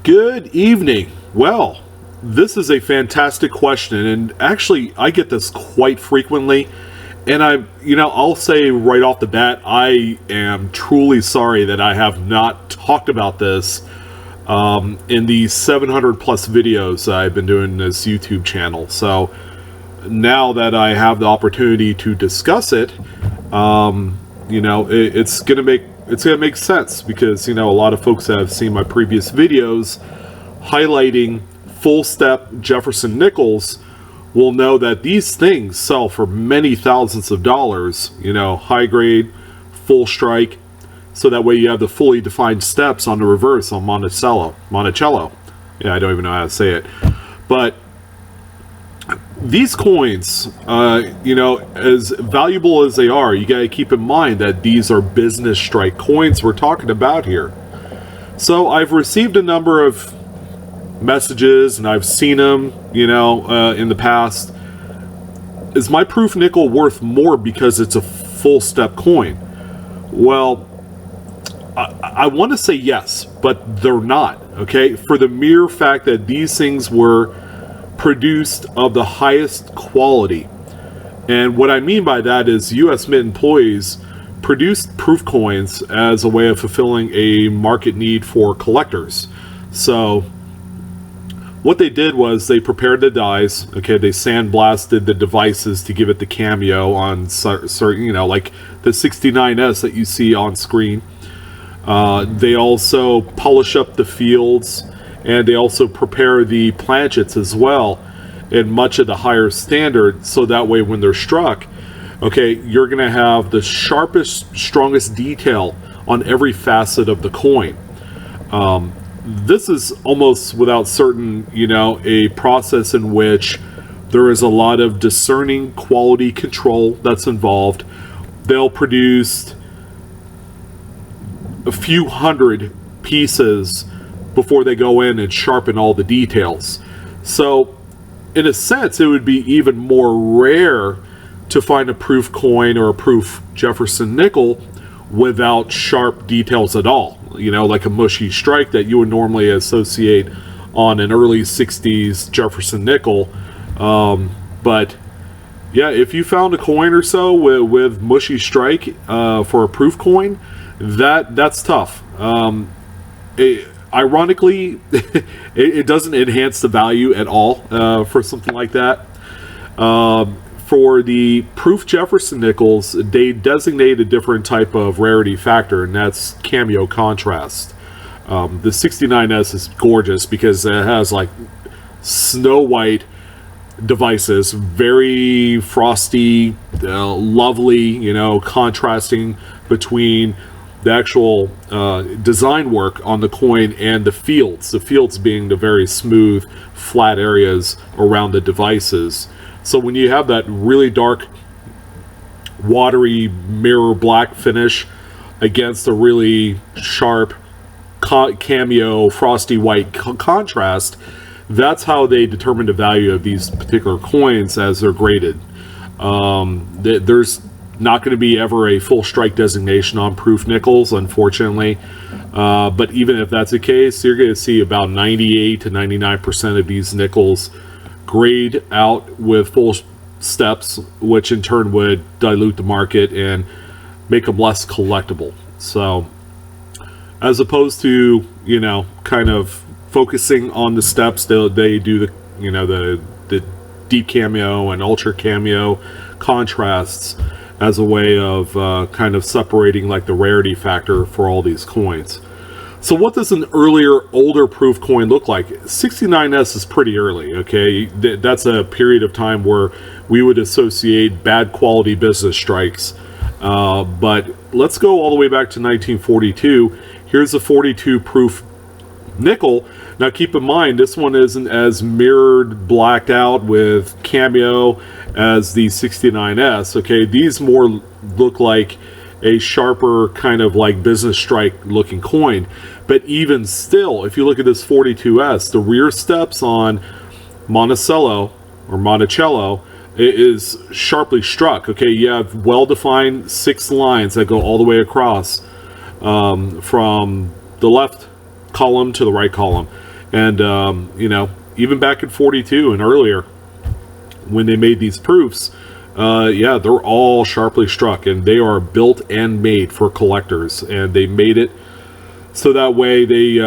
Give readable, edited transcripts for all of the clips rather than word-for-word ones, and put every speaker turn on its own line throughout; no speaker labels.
Good evening. Well, this is a fantastic question, and actually, I get this quite frequently. And I'll say right off the bat, I am truly sorry that I have not talked about this in the 700 plus videos I've been doing this YouTube channel. So now that I have the opportunity to discuss it, it's gonna make sense because a lot of folks that have seen my previous videos highlighting full step Jefferson nickels will know that these things sell for many thousands of dollars, high grade, full strike, so that way you have the fully defined steps on the reverse on Monticello. Yeah, I don't even know how to say it. But these coins, as valuable as they are, you got to keep in mind that these are business strike coins we're talking about here. So I've received a number of messages and I've seen them, in the past. Is my proof nickel worth more because it's a full step coin? Well, I want to say yes, but they're not, okay? For the mere fact that these things were produced of the highest quality. And what I mean by that is US Mint employees produced proof coins as a way of fulfilling a market need for collectors. So what they did was they prepared the dies, okay, they sandblasted the devices to give it the cameo on certain, like the 69S that you see on screen. They also polish up the fields, and they also prepare the planchets as well in much of the higher standard, so that way when they're struck, okay, you're going to have the sharpest, strongest detail on every facet of the coin. This is almost without certain, a process in which there is a lot of discerning quality control that's involved. They'll produce a few hundred pieces before they go in and sharpen all the details. So, in a sense, it would be even more rare to find a proof coin or a proof Jefferson nickel without sharp details at all. Like a mushy strike that you would normally associate on an early 60s Jefferson nickel. But yeah, if you found a coin or so with mushy strike for a proof coin, that's tough. Ironically, it doesn't enhance the value at all for something like that. For the proof Jefferson nickels, they designate a different type of rarity factor, and that's cameo contrast. The 69S is gorgeous because it has like snow white devices, very frosty, lovely, contrasting between the actual design work on the coin and the fields being the very smooth, flat areas around the devices. So when you have that really dark, watery mirror black finish against a really sharp cameo frosty white contrast, that's how they determine the value of these particular coins as they're graded. There's not going to be ever a full strike designation on proof nickels, unfortunately. But even if that's the case, you're going to see about 98 to 99% of these nickels grade out with full steps, which in turn would dilute the market and make them less collectible. So as opposed to, kind of focusing on the steps, they do the deep cameo and ultra cameo contrasts as a way of kind of separating like the rarity factor for all these coins. So what does an older proof coin look like? 69S is pretty early, okay? That's a period of time where we would associate bad quality business strikes. But let's go all the way back to 1942. Here's a 42 proof nickel. Now keep in mind, this one isn't as mirrored, blacked out with cameo as the 69S, okay? These more look like a sharper kind of like business strike looking coin. But even still, if you look at this 42S, the rear steps on Monticello is sharply struck. Okay, you have well-defined 6 lines that go all the way across from the left column to the right column. And you know, even back in 42 and earlier, when they made these proofs, yeah, they're all sharply struck, and they are built and made for collectors, and they made it so that way they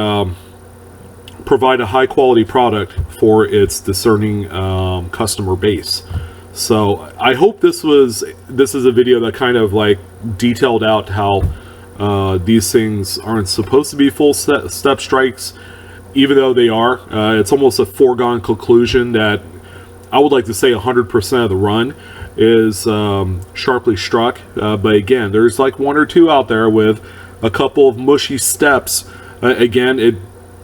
provide a high quality product for its discerning customer base. So I hope this is a video that kind of like detailed out how these things aren't supposed to be full step strikes, even though they are. It's almost a foregone conclusion that I would like to say 100% of the run is sharply struck. But again, there's like one or two out there with a couple of mushy steps. Again, it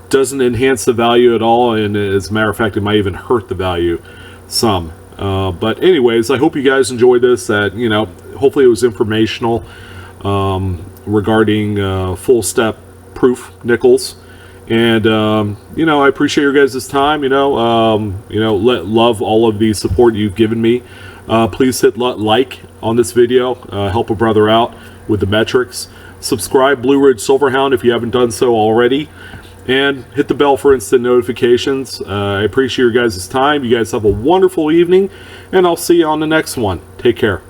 doesn't enhance the value at all, and as a matter of fact, it might even hurt the value some. But anyways, I hope you guys enjoyed this. That, you know, hopefully it was informational regarding full step proof nickels. And you know, I appreciate your guys' time. You know, love all of the support you've given me. Please hit like on this video, help a brother out with the metrics. Subscribe Blue Ridge Silverhound if you haven't done so already, and hit the bell for instant notifications. I appreciate your guys' time. You guys have a wonderful evening, and I'll see you on the next one. Take care.